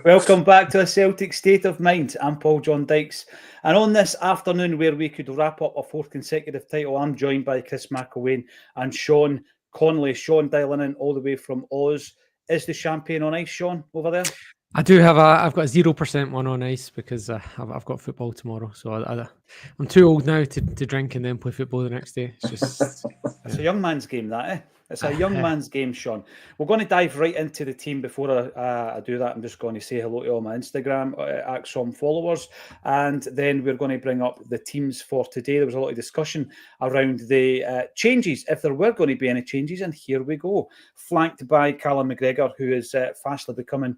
Welcome back to A Celtic State of Mind. I'm Paul John Dykes. And on this afternoon where we could wrap up a fourth consecutive title, I'm joined by Chris McElwain and Sean Connolly. Sean dialing in all the way from Oz. Is the champagne on ice, Sean, over there? I do have I've got a 0% one on ice because I've got football tomorrow. So I'm too old now to drink and then play football the next day. It's just... It's a young man's game, that, eh? It's a young man's game, Sean. We're going to dive right into the team. Before I do that, I'm just going to say hello to all my Instagram Acsom followers, and then we're going to bring up the teams for today. There was a lot of discussion around the changes, if there were going to be any changes, and here we go. Flanked by Callum McGregor, who is fastly becoming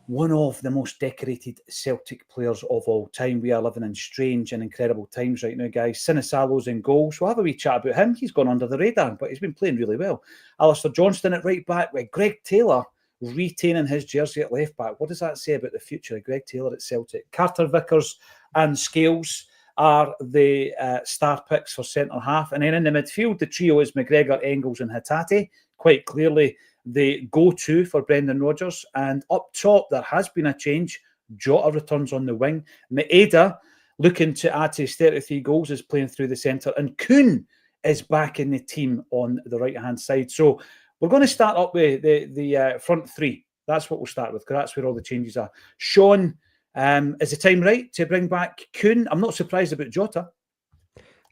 one of the most decorated Celtic players of all time. We are living in strange and incredible times right now, guys. Sinisalo's in goals. We'll have a wee chat about him. He's gone under the radar, but he's been playing really well. Alistair Johnston at right back, with Greg Taylor retaining his jersey at left back. What does that say about the future of Greg Taylor at Celtic? Carter Vickers and Scales are the star picks for centre half. And then in the midfield, the trio is McGregor, Engels and Hatate. Quite clearly the go-to for Brendan Rodgers. And up top, there has been a change. Jota returns on the wing. Maeda, looking to add to his 33 goals, is playing through the centre. And Kuhn is back in the team on the right-hand side. So we're going to start up with the front three. That's what we'll start with, because that's where all the changes are. Sean, is the time right to bring back Kuhn? I'm not surprised about Jota.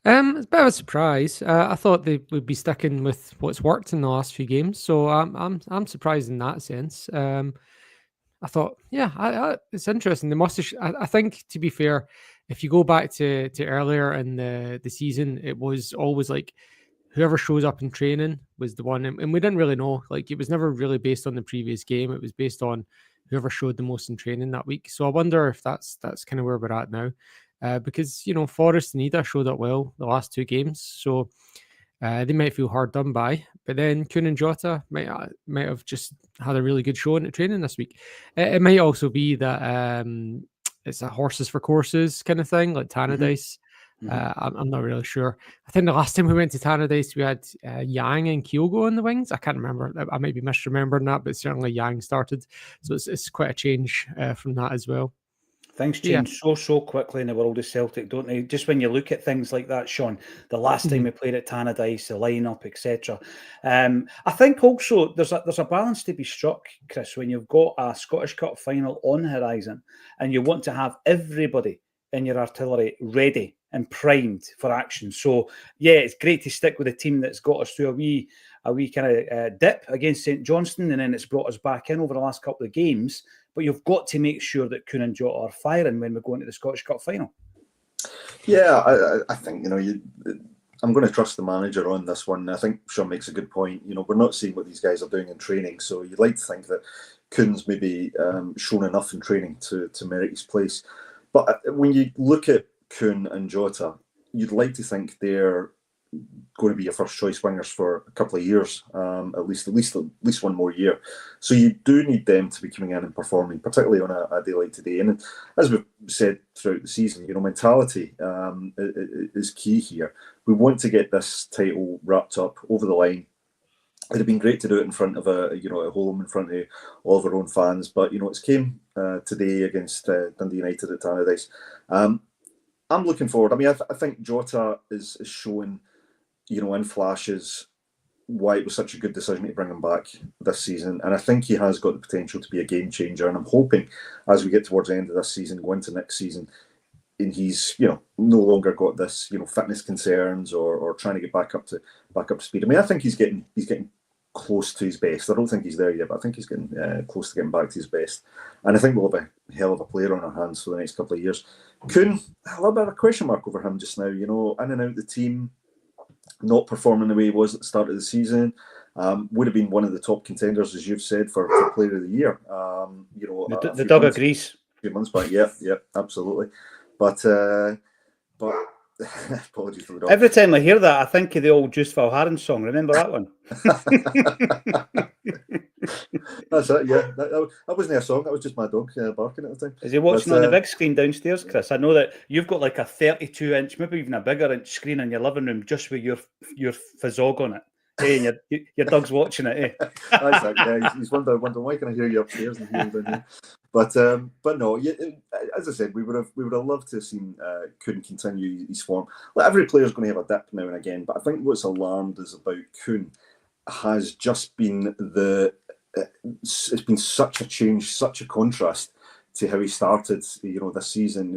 It's a bit of a surprise. I thought they would be sticking with what's worked in the last few games, so I'm surprised in that sense. I thought, yeah, it's interesting. They must have. I think, to be fair, if you go back to earlier in the season, it was always like whoever shows up in training was the one, and we didn't really know. Like, it was never really based on the previous game. It was based on whoever showed the most in training that week. So I wonder if that's kind of where we're at now. Because, Forrest and Ida showed up well the last two games, so they might feel hard done by. But then Kuhn and Jota might have just had a really good showing at training this week. It might also be that it's a horses for courses kind of thing, like Tannadice. I'm not really sure. I think the last time we went to Tannadice, we had Yang and Kyogo in the wings. I can't remember. I might be misremembering that, but certainly Yang started. So it's quite a change from that as well. Things change so quickly in the world of Celtic, don't they? Just when you look at things like that, Sean, the last time we played at Tannadice, the lineup, etc. I think also there's a balance to be struck, Chris, when you've got a Scottish Cup final on the horizon and you want to have everybody in your artillery ready and primed for action. So, yeah, it's great to stick with a team that's got us through a wee kind of dip against St Johnstone, and then it's brought us back in over the last couple of games. But you've got to make sure that Kuhn and Jota are firing when we go into the Scottish Cup final. Yeah, I think, I'm going to trust the manager on this one. I think Sean makes a good point. We're not seeing what these guys are doing in training, so you'd like to think that Kuhn's maybe shown enough in training to merit his place. But when you look at Kuhn and Jota, you'd like to think they're going to be your first choice wingers for a couple of years, at least one more year. So you do need them to be coming in and performing, particularly on a day like today. And as we've said throughout the season, mentality is key here. We want to get this title wrapped up over the line. It'd have been great to do it in front of at home, in front of all of our own fans. But it's came today against Dundee United at Tannadice. I'm looking forward. I mean, I think Jota is showing, in flashes, why it was such a good decision to bring him back this season. And I think he has got the potential to be a game changer. And I'm hoping as we get towards the end of this season, go into next season, and he's, no longer got this, fitness concerns or trying to get back up to speed. I mean, I think he's getting close to his best. I don't think he's there yet, but I think he's getting close to getting back to his best. And I think we'll have a hell of a player on our hands for the next couple of years. Kuhn, a little bit of a question mark over him just now, in and out the team, not performing the way he was at the start of the season. Would have been one of the top contenders, as you've said, for Player of the Year. The Doug agrees. A few months back, yeah, absolutely. But apologies for the dog. Every time I hear that, I think of the old Juice Valharan song. Remember that one? That's it, yeah. That wasn't a song, that was just my dog barking at the time. Is he watching on the big screen downstairs, Chris? I know that you've got like a 32-inch, maybe even a bigger inch screen in your living room just with your Fizzog on it. Hey, and your dog's watching it, eh? That's it, yeah. He's wondering why can I hear you upstairs and hear you down here? But no, yeah, as I said, we would have loved to have seen Kuhn continue his form. Like, every player's going to have a dip now and again, but I think what's alarmed us about Kuhn has just been it's been such a change, such a contrast to how he started, this season.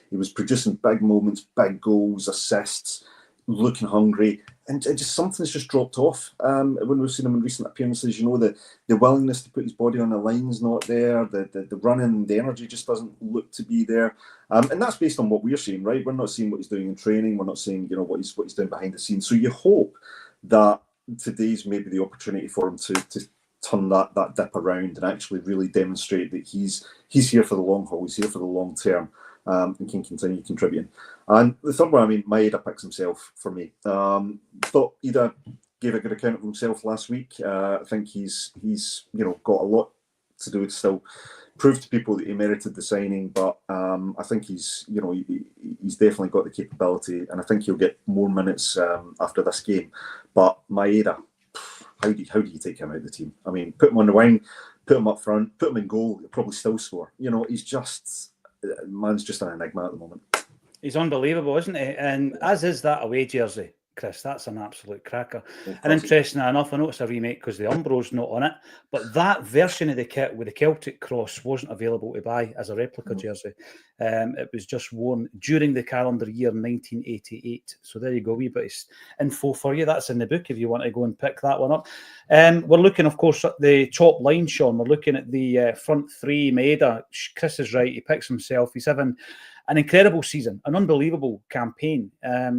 He was producing big moments, big goals, assists, looking hungry, and just something's just dropped off. When we've seen him in recent appearances, the willingness to put his body on the line's not there. The running, the energy just doesn't look to be there. And that's based on what we're seeing, right? We're not seeing what he's doing in training. We're not seeing, what he's doing behind the scenes. So you hope that today's maybe the opportunity for him to turn that dip around and actually really demonstrate that he's here for the long haul. He's here for the long term, and can continue contributing. And the third one, Maeda picks himself for me. Thought Ida gave a good account of himself last week. I think he's got a lot to do to still prove to people that he merited the signing, but I think he's definitely got the capability, and I think he'll get more minutes after this game. But Maeda, how do you take him out of the team? Put him on the wing, put him up front, put him in goal, he'll probably still score. He's just, man's just an enigma at the moment. He's unbelievable, isn't he? And as is that away jersey, Chris. That's an absolute cracker. And interestingly enough, I noticed a remake because the Umbro's not on it, but that version of the kit with the Celtic cross wasn't available to buy as a replica jersey. It was just worn during the calendar year 1988. So there you go, wee bit of info for you. That's in the book if you want to go and pick that one up. We're looking, of course, at the top line, Sean. We're looking at the front three. Maeda, Chris is right. He picks himself. He's having an incredible season, an unbelievable campaign.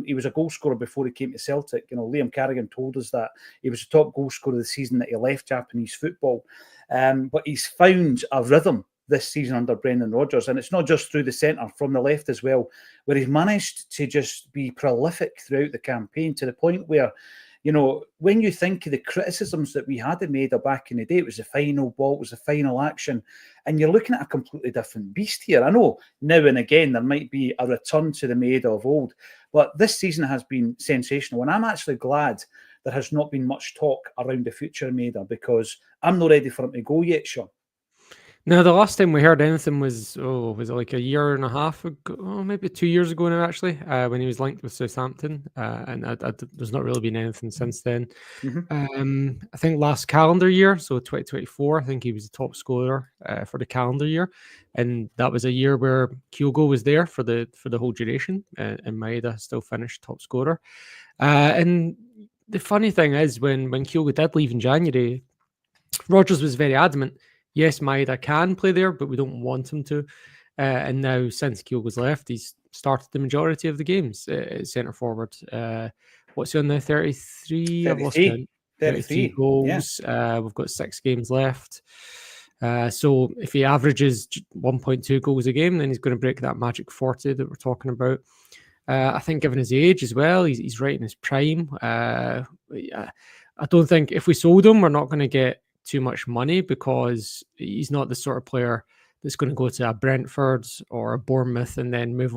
He was a goal scorer before he came to Celtic. Liam Carrigan told us that he was the top goal scorer of the season that he left Japanese football. But he's found a rhythm this season under Brendan Rodgers. And it's not just through the centre, from the left as well, where he's managed to just be prolific throughout the campaign to the point where, when you think of the criticisms that we had of Maeda back in the day, it was the final ball, it was the final action, and you're looking at a completely different beast here. I know now and again there might be a return to the Maeda of old, but this season has been sensational, and I'm actually glad there has not been much talk around the future of Maeda, because I'm not ready for him to go yet, Sean. No, the last time we heard anything was it like a year and a half ago, maybe 2 years ago now, actually, when he was linked with Southampton, and there's not really been anything since then. I think last calendar year, so 2024, I think he was the top scorer for the calendar year, and that was a year where Kyogo was there for the whole duration, and Maeda still finished top scorer. And the funny thing is, when Kyogo did leave in January, Rodgers was very adamant. Yes, Maeda can play there, but we don't want him to. And now, since Kyogo's left, he's started the majority of the games at centre forward. What's he on now? 33? I've lost count. 33 goals. Yeah. We've got 6 games left. So if he averages 1.2 goals a game, then he's going to break that magic 40 that we're talking about. I think given his age as well, he's right in his prime. I don't think if we sold him, we're not going to get too much money, because he's not the sort of player that's going to go to a Brentford or a Bournemouth and then move,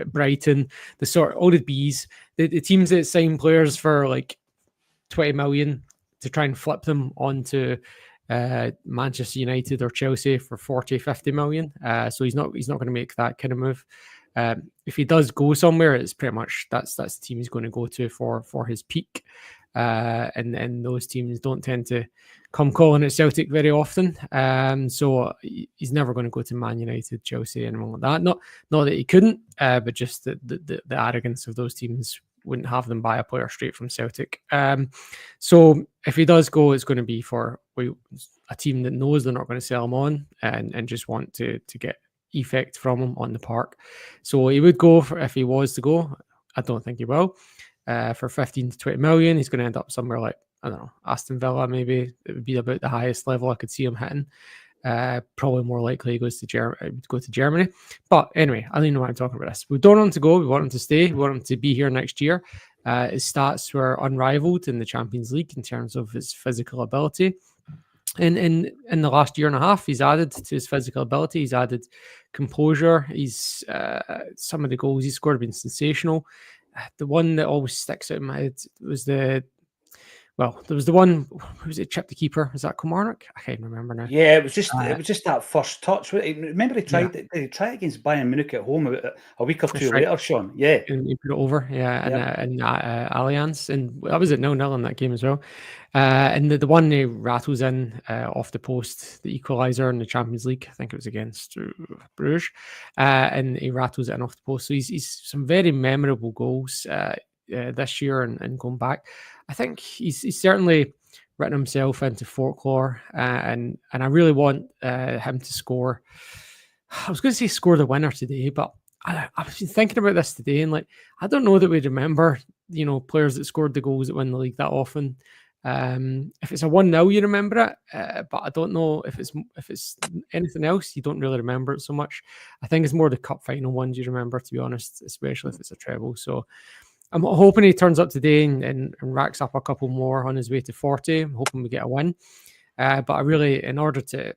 Brighton, the sort of all the Bs, the teams that sign players for like 20 million to try and flip them onto Manchester United or Chelsea for 40, 50 million. So he's not going to make that kind of move. If he does go somewhere, it's pretty much that's the team he's going to go to for his peak. And those teams don't tend to come calling at Celtic very often. So he's never going to go to Man United, Chelsea, anyone like that. Not that he couldn't, but just the arrogance of those teams wouldn't have them buy a player straight from Celtic. So if he does go, it's going to be for a team that knows they're not going to sell him on and just want to get effect from him on the park. So he would go if he was to go. I don't think he will. For 15 to 20 million, he's going to end up somewhere like, I don't know, Aston Villa, maybe. It would be about the highest level I could see him hitting. Probably more likely he goes to Germany. But anyway, I don't even know why I'm talking about this. We don't want him to go. We want him to stay. We want him to be here next year. His stats were unrivaled in the Champions League in terms of his physical ability. In the last year and a half, he's added to his physical ability. He's added composure. He's some of the goals he scored have been sensational. The one that always sticks out in my head was the well, there was the one. Who was it? Chipped the keeper. Is that Kilmarnock? I can't remember now. Yeah, it was just that first touch. Remember he tried Yeah. it. Did he try it against Bayern Munich at home a week or That's two right. later, Sean? Yeah, And he put it over, and Allianz, and that was at 0-0 in that game as well. And the one he rattles in off the post, the equaliser in the Champions League. I think it was against Bruges, and he rattles it in off the post. So he's some very memorable goals this year and going back. I think he's certainly written himself into folklore, and I really want him to score. I was going to say score the winner today, but I've been thinking about this today, and I don't know that we remember, players that scored the goals that win the league that often. If it's a 1-0, you remember it, but I don't know if it's anything else. You don't really remember it so much. I think it's more the cup final ones you remember, to be honest, especially if it's a treble. So I'm hoping he turns up today and racks up a couple more on his way to 40. I'm hoping we get a win. But I really, in order to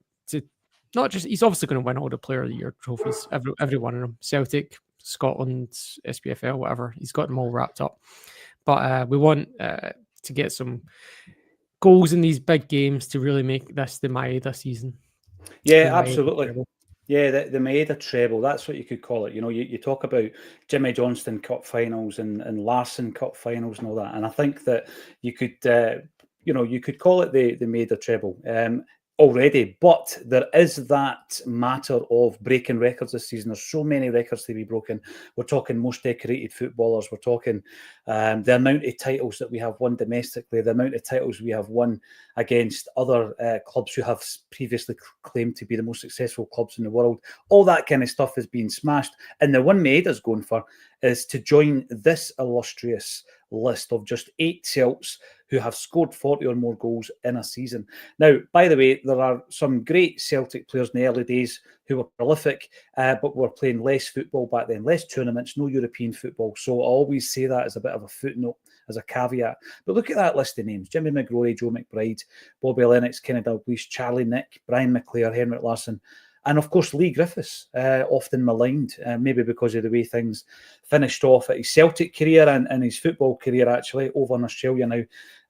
not just, he's obviously going to win all the Player of the Year trophies, every one of them. Celtic, Scotland, SPFL, whatever. He's got them all wrapped up. But we want to get some goals in these big games to really make this the Maeda season. Yeah, absolutely. Yeah, the Maeda treble, that's what you could call it. You talk about Jimmy Johnston Cup finals and Larson Cup finals and all that. And I think that you could, you could call it the Maeda treble already. But there is that matter of breaking records this season. There's so many records to be broken. We're talking most decorated footballers. We're talking the amount of titles that we have won domestically, the amount of titles we have won against other clubs who have previously claimed to be the most successful clubs in the world. All that kind of stuff is being smashed. And the one Maeda's going for is to join this illustrious list of just 8 Celts who have scored 40 or more goals in a season. Now, by the way, there are some great Celtic players in the early days who were prolific, but were playing less football back then, less tournaments, no European football. So I always say that as a bit of a footnote, as a caveat. But look at that list of names: Jimmy McGrory, Joe McBride, Bobby Lennox, Kenny Dalglish, Charlie Nick, Brian McClare, Henrik Larsson, and of course Lee Griffiths, often maligned, maybe because of the way things finished off at his Celtic career and his football career, actually, over in Australia now,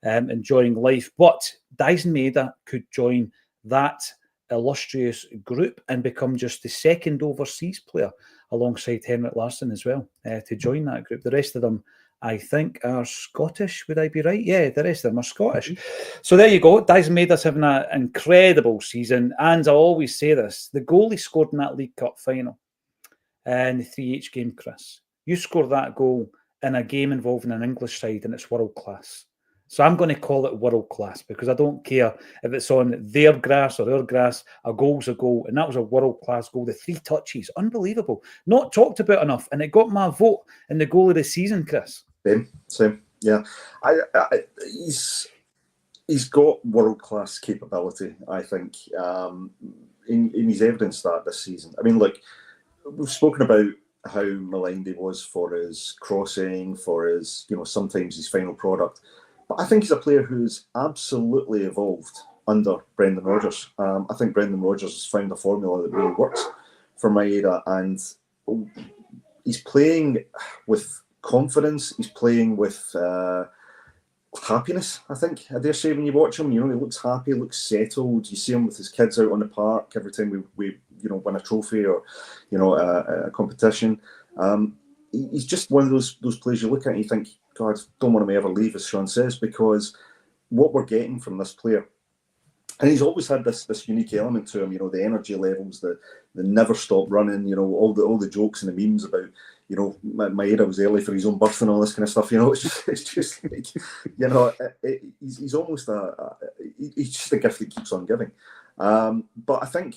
enjoying life. But Dyson Maeda could join that illustrious group and become just the second overseas player alongside Henrik Larsson as well to join that group. The rest of them, I think, are Scottish. Would I be right? Yeah, the rest of them are Scottish. Mm-hmm. So there you go. Dyson Maeda's having an incredible season. And I always say this, the goal he scored in that League Cup final in the 3H game, Chris, you score that goal in a game involving an English side and it's world class. So I'm going to call it world class because I don't care if it's on their grass or our grass. A goal's a goal, and that was a world class goal. The 3 touches, unbelievable. Not talked about enough, and it got my vote in the goal of the season, Chris. Same. Yeah, he's got world class capability. I think in he's evidenced that this season. I mean, look, we've spoken about how maligned he was for his crossing, for his sometimes his final product. But I think he's a player who's absolutely evolved under Brendan Rodgers. I think Brendan Rodgers has found a formula that really works for Maeda, and he's playing with confidence. He's playing with happiness, I think. I dare say when you watch him, he looks happy, looks settled. You see him with his kids out on the park every time we win a trophy or a competition. He's just one of those players you look at and you think, God, don't want him to ever leave, as Sean says, because what we're getting from this player, and he's always had this unique element to him, the energy levels, the never stop running, all the jokes and the memes about, Maeda was early for his own birth and all this kind of stuff, it's just like, he's almost he's just a gift that keeps on giving. But I think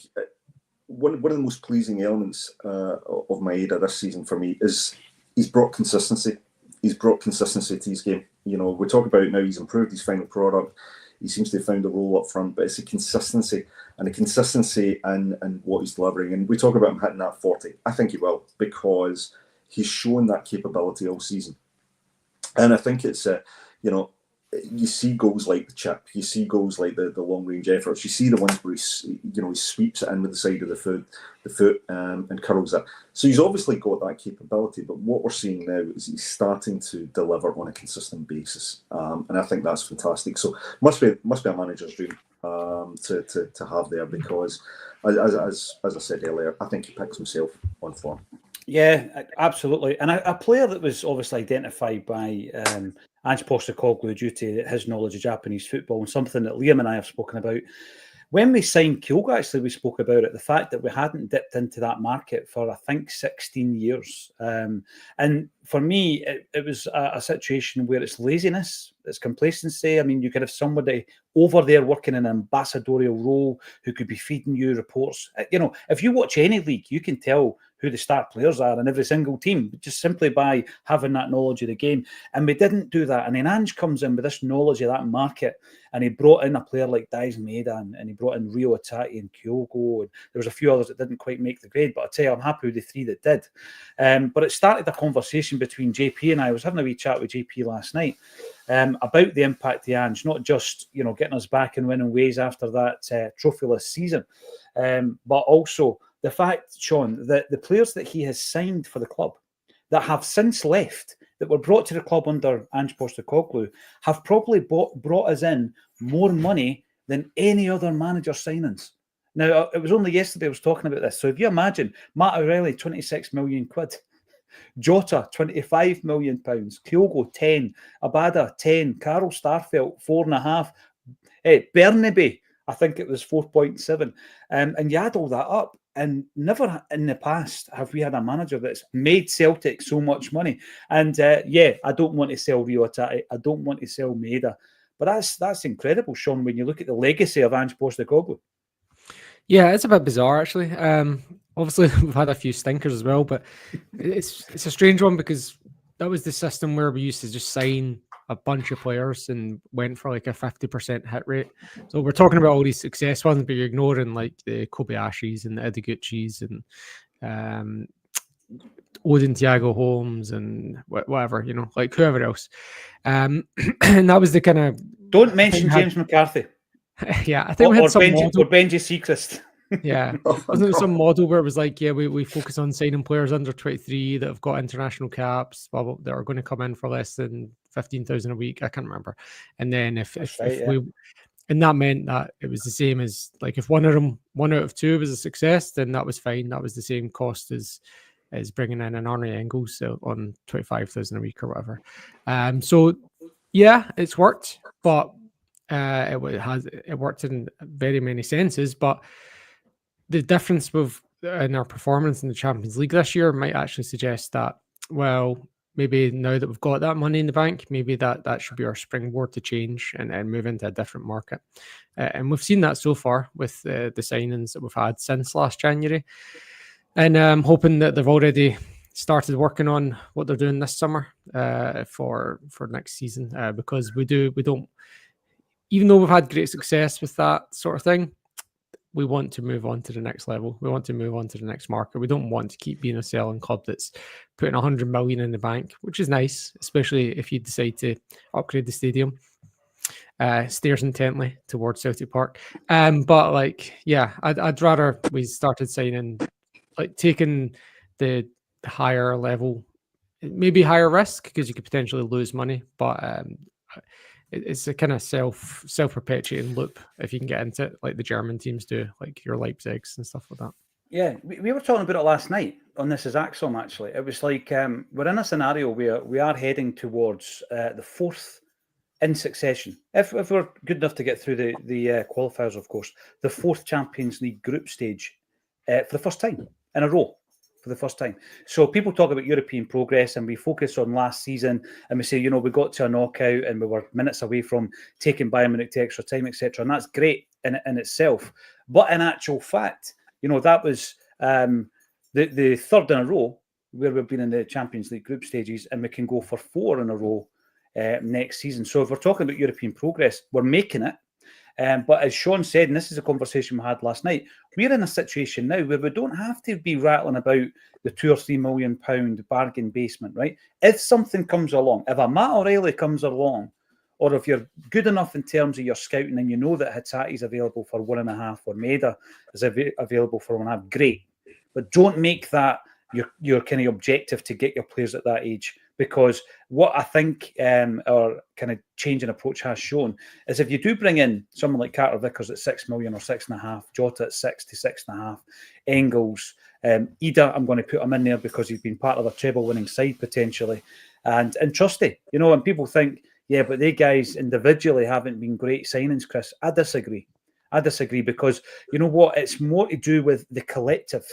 one of the most pleasing elements of Maeda this season for me is he's brought consistency. He's brought consistency to his game. We talk about now he's improved his final product. He seems to have found a role up front, but it's a consistency and what he's delivering. And we talk about him hitting that 40. I think he will, because he's shown that capability all season. And I think it's, you see goals like the chip, you see goals like the long range efforts, you see the ones where he sweeps it in with the side of the foot and curls it. So he's obviously got that capability. But what we're seeing now is he's starting to deliver on a consistent basis, and I think that's fantastic. So must be a manager's dream to have there, because as I said earlier, I think he picks himself on form. Yeah, absolutely. And a player that was obviously identified by Ange Postecoglou due to his knowledge of Japanese football, and something that Liam and I have spoken about. When we signed Kyogo, actually, we spoke about it, the fact that we hadn't dipped into that market for, I think, 16 years. And for me, it was a situation where it's laziness, it's complacency. I mean, you could have somebody over there working in an ambassadorial role who could be feeding you reports. If you watch any league, you can tell who the star players are in every single team, just simply by having that knowledge of the game. And we didn't do that. And then Ange comes in with this knowledge of that market, and he brought in a player like Maeda, and he brought in Rio Atati and Kyogo, and there was a few others that didn't quite make the grade, but I tell you, I'm happy with the three that did. But it started a conversation between JP and I. I was having a wee chat with JP last night about the impact of Ange, not just getting us back in winning ways after that trophyless season, but also the fact, Sean, that the players that he has signed for the club that have since left, that were brought to the club under Ange Postecoglou, have probably brought us in more money than any other manager signings. Now, it was only yesterday I was talking about this. So if you imagine, Matt O'Reilly, 26 million quid. Jota, £25 million. Kyogo, 10. Abada, 10. Carl Starfelt, 4.5. Bernabe, I think it was 4.7. And you add all that up, and never in the past have we had a manager that's made Celtic so much money. And I don't want to sell Rio Atati. I don't want to sell Maeda. But that's incredible, Sean, when you look at the legacy of Ange Postecoglou. Yeah, it's a bit bizarre, actually. Obviously, we've had a few stinkers as well, but it's a strange one, because that was the system where we used to just sign a bunch of players and went for like a 50% hit rate. So we're talking about all these success ones, but you're ignoring like the Kobayashis and the Ideguchis and Odin Thiago Holmes and whatever, like whoever else. And that was the kind of... Don't mention James McCarthy. Yeah, I think we had some model. Or Benji Seacrest. Yeah. Wasn't there some model where it was like, we focus on signing players under 23 that have got international caps, that are going to come in for less than 15,000 a week? I can't remember. And then if and that meant that it was the same as, like, if one out of two was a success, then that was fine. That was the same cost as bringing in an Arnie Engels on 25,000 a week or whatever. So yeah, it's worked, but it worked in very many senses. But the difference in our performance in the Champions League this year might actually suggest that, well, maybe now that we've got that money in the bank, maybe that should be our springboard to change and move into a different market. And we've seen that so far with the signings that we've had since last January. And I'm hoping that they've already started working on what they're doing this summer for next season, because we don't, even though we've had great success with that sort of thing, we want to move on to the next level. We want to move on to the next market. We don't want to keep being a selling club that's putting 100 million in the bank, which is nice, especially if you decide to upgrade the stadium. Stares intently towards Celtic Park. But like, yeah, I'd rather we started signing, like taking the higher level, maybe higher risk, because you could potentially lose money, but it's a kind of self-perpetuating loop if you can get into it, like the German teams do, like your Leipzigs and stuff like that. Yeah, we were talking about it last night on This Is Acsom, actually. It was like we're in a scenario where we are heading towards the fourth in succession, if we're good enough to get through the qualifiers, of course, the fourth Champions League group stage for the first time in a row. For the first time. So people talk about European progress, and we focus on last season, and we say, we got to a knockout and we were minutes away from taking Bayern Munich to extra time, etc. And that's great in itself. But in actual fact, that was the third in a row where we've been in the Champions League group stages, and we can go for 4 in a row next season. So if we're talking about European progress, we're making it. But as Sean said, and this is a conversation we had last night, we're in a situation now where we don't have to be rattling about the £2 or £3 million bargain basement, right? If something comes along, if a Matt O'Reilly comes along, or if you're good enough in terms of your scouting and you know that Hitati's available for 1.5 or Maeda is available for 1.5, great. But don't make that your kind of objective to get your players at that age, because what I think our kind of change in approach has shown is if you do bring in someone like Carter Vickers at 6 million or 6.5, Jota at 6 to 6.5, Engels, Ida, I'm going to put him in there because he's been part of a treble-winning side potentially, and Trusty, and people think, yeah, but they guys individually haven't been great signings, Chris. I disagree because you know what? It's more to do with the collective.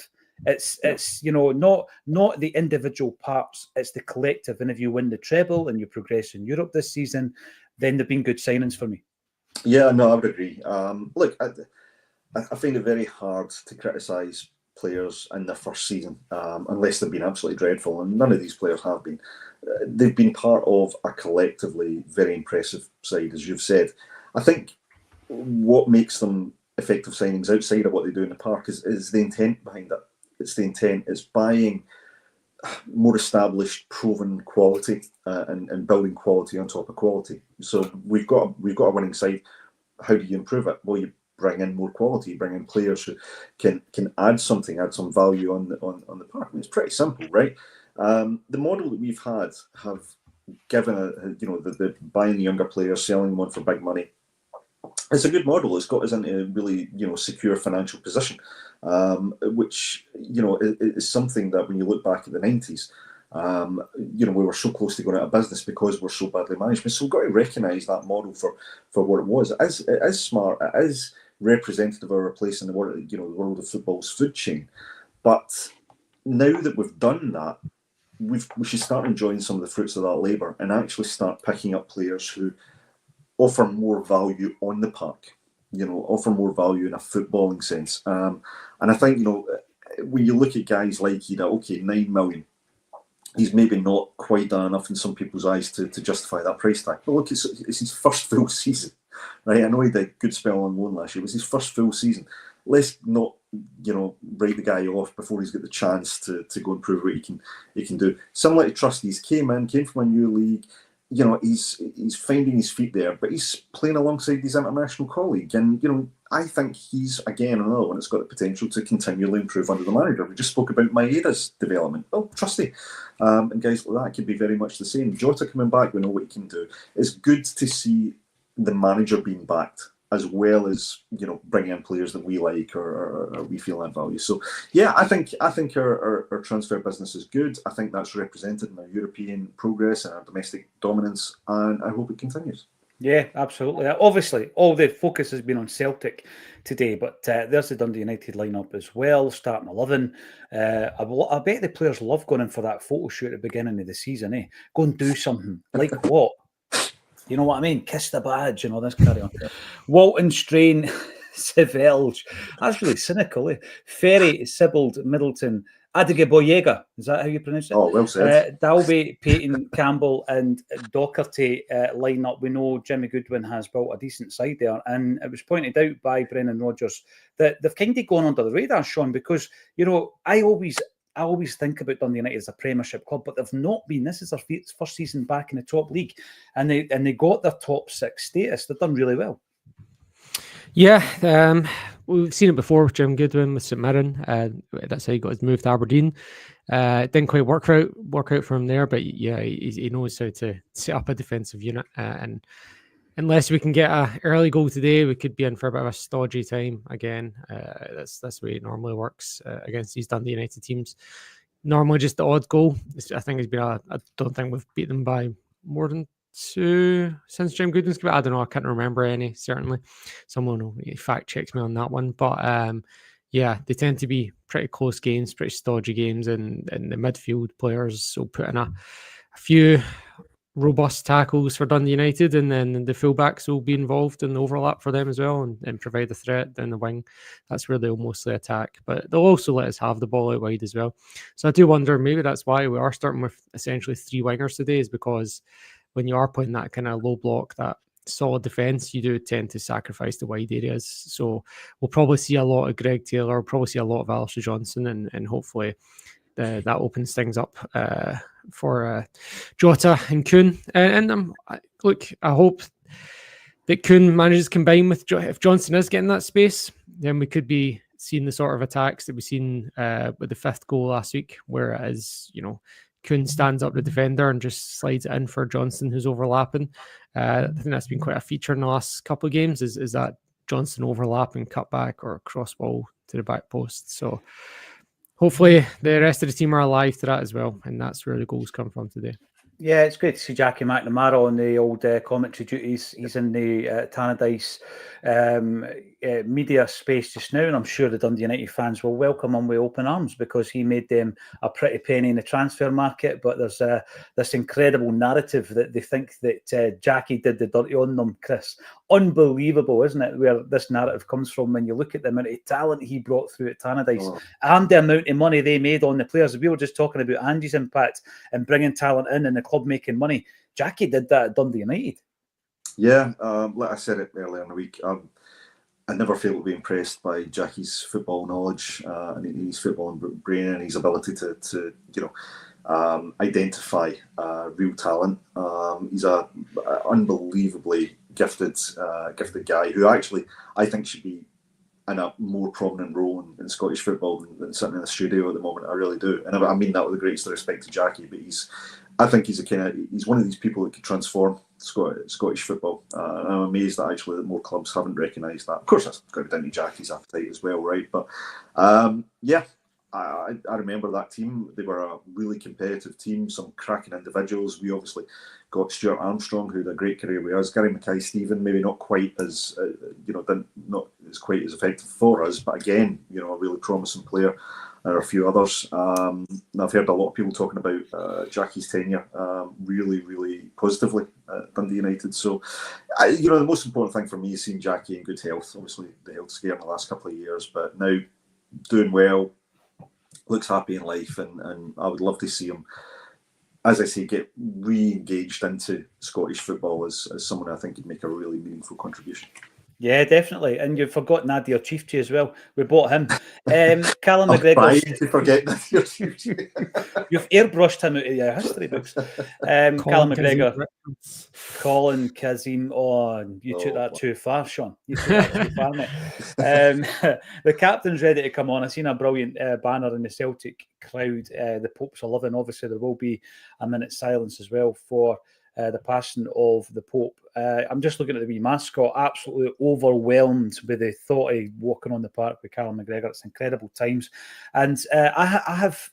It's not the individual parts, it's the collective. And if you win the treble and you progress in Europe this season, then they've been good signings for me. Yeah, no, I would agree. Look, I find it very hard to criticise players in their first season unless they've been absolutely dreadful, and none of these players have been. They've been part of a collectively very impressive side, as you've said. I think what makes them effective signings outside of what they do in the park is the intent behind it. It's the intent. It's buying more established, proven quality and building quality on top of quality. So we've got a winning side. How do you improve it? Well, you bring in more quality. You bring in players who can add some value on the park. I mean, it's pretty simple, right? The model that we've had have given the buying younger players, selling them on for big money. It's a good model. It's got us into a really secure financial position, which is something that when you look back at the 90s, we were so close to going out of business because we're so badly managed. So we've got to recognise that model for what it was. It is smart. It is representative of our place in the world, the world of football's food chain. But now that we've done that, we should start enjoying some of the fruits of that labour and actually start picking up players who offer more value on the park, offer more value in a footballing sense. And I think, when you look at guys like Ida, okay, 9 million, he's maybe not quite done enough in some people's eyes to justify that price tag. But look, it's his first full season, right? I know he did a good spell on loan last year. It was his first full season. Let's not, write the guy off before he's got the chance to go and prove what he can do. Similar to Trustees, came from a new league. He's finding his feet there, but he's playing alongside his international colleague. And, I think he's, again, another one that's got the potential to continually improve under the manager. We just spoke about Maeda's development. Oh, Trusty. And guys like that could be very much the same. Jota coming back, we know what he can do. It's good to see the manager being backed, as well as, bringing in players that we like or we feel add value. So, yeah, I think our transfer business is good. I think that's represented in our European progress and our domestic dominance, and I hope it continues. Yeah, absolutely. Obviously, all the focus has been on Celtic today, but there's the Dundee United lineup as well, starting 11. I bet the players love going in for that photo shoot at the beginning of the season, eh? Go and do something. Like what? You know what I mean? Kiss the badge and all this carry on. Walton, Strain, Sevelge. That's really cynical, eh? Ferry, Sibbald, Middleton, Adegeboyega. Is that how you pronounce it? Oh, well said. Dalby, Payton, Campbell and Docherty line up. We know Jimmy Goodwin has built a decent side there. And it was pointed out by Brendan Rodgers that they've kind of gone under the radar, Sean, because, I always think about Dundee United as a Premiership club, but they've not been. This is their first season back in the top league, and they got their top 6 status. They've done really well. Yeah, we've seen it before with Jim Goodwin with St Mirren. That's how he got his move to Aberdeen. It didn't quite work out for him there, but yeah, he knows how to set up a defensive unit. And unless we can get an early goal today, we could be in for a bit of a stodgy time again. That's the way it normally works against these Dundee United teams. Normally just the odd goal. I think it's been I don't think we've beat them by more than 2 since Jim Goodwin's come out. I don't know. I can't remember any, certainly. Someone will fact checks me on that one. But yeah, they tend to be pretty close games, pretty stodgy games, and the midfield players will put in a few robust tackles for Dundee United, and then the fullbacks will be involved in the overlap for them as well and provide a threat down the wing. That's where they'll mostly attack, but they'll also let us have the ball out wide as well. So I do wonder, maybe that's why we are starting with essentially 3 wingers today, is because when you are playing that kind of low block, that solid defence, you do tend to sacrifice the wide areas. So we'll probably see a lot of Greg Taylor, we'll probably see a lot of Alistair Johnson, and hopefully that opens things up for Jota and Kuhn. And look, I hope that Kuhn manages to combine with if Johnson is getting that space, then we could be seeing the sort of attacks that we've seen with the 5th goal last week, where it is, Kuhn stands up the defender and just slides it in for Johnson, who's overlapping. I think that's been quite a feature in the last couple of games, is that Johnson overlapping cutback or cross ball to the back post. So hopefully the rest of the team are alive to that as well, and that's where the goals come from today. Yeah, it's great to see Jackie McNamara on the old commentary duties. He's in the Tannadice media space just now, and I'm sure the Dundee United fans will welcome him with open arms, because he made them a pretty penny in the transfer market. But there's this incredible narrative that they think that Jackie did the dirty on them, Chris. Unbelievable, isn't it, where this narrative comes from when you look at the amount of talent he brought through at Tannadice and the amount of money they made on the players. We were just talking about Andy's impact and bringing talent in and the club making money. Jackie did that at Dundee United. Yeah, like I said it earlier in the week, I never fail to be impressed by Jackie's football knowledge and his football brain and his ability to identify real talent. He's a unbelievably gifted guy who actually I think should be in a more prominent role in Scottish football than sitting in the studio at the moment. I really do, and I mean that with the greatest respect to Jackie. But I think he's one of these people that could transform Scottish football. And I'm amazed that actually that more clubs haven't recognised that. Of course, that's got to be down to Jackie's appetite as well, right? But yeah. I remember that team. They were a really competitive team, some cracking individuals. We obviously got Stuart Armstrong, who had a great career with us. Gary Mackay-Stephen, maybe not quite as not as quite as effective for us, but again, a really promising player. There are a few others. I've heard a lot of people talking about Jackie's tenure really, really positively at Dundee United. So, the most important thing for me is seeing Jackie in good health. Obviously, the health scare in the last couple of years, but now doing well. Looks happy in life, and I would love to see him, as I say, get re-engaged into Scottish football as someone I think could make a really meaningful contribution. Yeah, definitely. And you've forgotten Nadir Chiefchi as well. We bought him. Callum McGregor. To forget Nadir Chiefchi. You've airbrushed him out of your history books. Callum McGregor. Colin Kazim. Oh, you took that too far, Sean. You took that too far, mate. The captain's ready to come on. I've seen a brilliant banner in the Celtic crowd. The Pope's 11. Obviously, there will be a minute's silence as well for the passing of the Pope. I'm just looking at the wee mascot, absolutely overwhelmed with the thought of walking on the park with Callum McGregor. It's incredible times. And I have,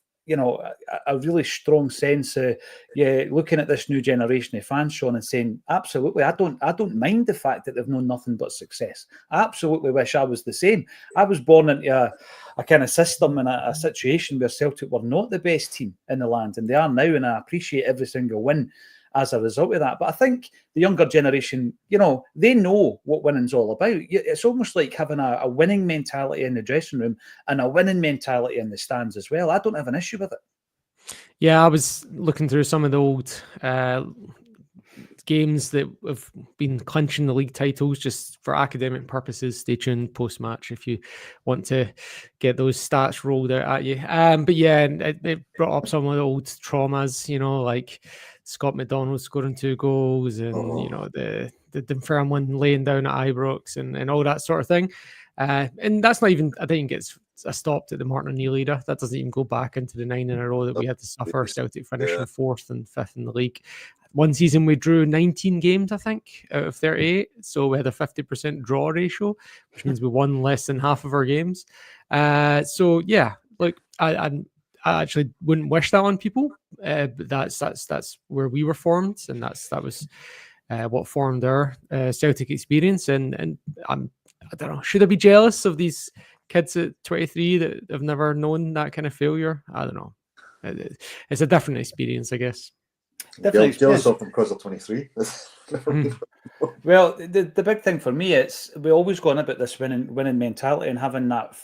a really strong sense of looking at this new generation of fans, Sean, and saying, absolutely, I don't mind the fact that they've known nothing but success. I absolutely wish I was the same. I was born into a kind of system and a situation where Celtic were not the best team in the land, and they are now, and I appreciate every single win as a result of that. But I think the younger generation, they know what winning's all about. It's almost like having a winning mentality in the dressing room and a winning mentality in the stands as well. I don't have an issue with it. Yeah, I was looking through some of the old games that have been clinching the league titles just for academic purposes. Stay tuned post-match if you want to get those stats rolled out at you. But yeah, it brought up some of the old traumas, like Scott McDonald scoring 2 goals and, the Dunfermline laying down at Ibrox and all that sort of thing. And that's not even, I think it's stopped at the Martin O'Neill era. That doesn't even go back into the 9 in a row that we had to suffer. Celtic finishing 4th and 5th in the league. One season we drew 19 games, I think, out of 38. So we had a 50% draw ratio, which means we won less than half of our games. So yeah, look, I actually wouldn't wish that on people, but that's where we were formed, and that was what formed our Celtic experience. And I don't know, should I be jealous of these kids at 23 that have never known that kind of failure? I don't know. It's a different experience, I guess. Definitely jealous of them because of 23. Well, the big thing for me, we always go on about this winning mentality and having that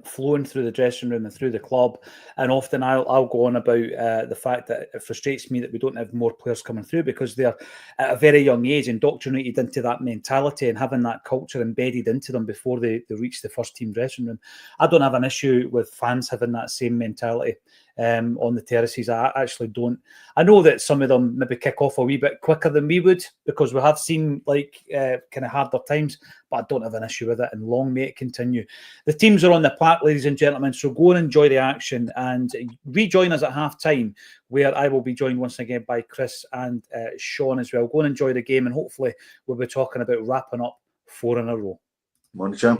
flowing through the dressing room and through the club. And often I'll go on about the fact that it frustrates me that we don't have more players coming through because they're at a very young age indoctrinated into that mentality and having that culture embedded into them before they reach the first team dressing room. I don't have an issue with fans having that same mentality on the terraces. I actually don't. I know that some of them maybe kick off a wee bit quicker than we would, because we have seen like kind of harder times, but I don't have an issue with it, and long may it continue. The teams are on the park, ladies and gentlemen, so go and enjoy the action, and rejoin us at half-time, where I will be joined once again by Chris and Sean as well. Go and enjoy the game, and hopefully we'll be talking about wrapping up 4 in a row. Morning, champ.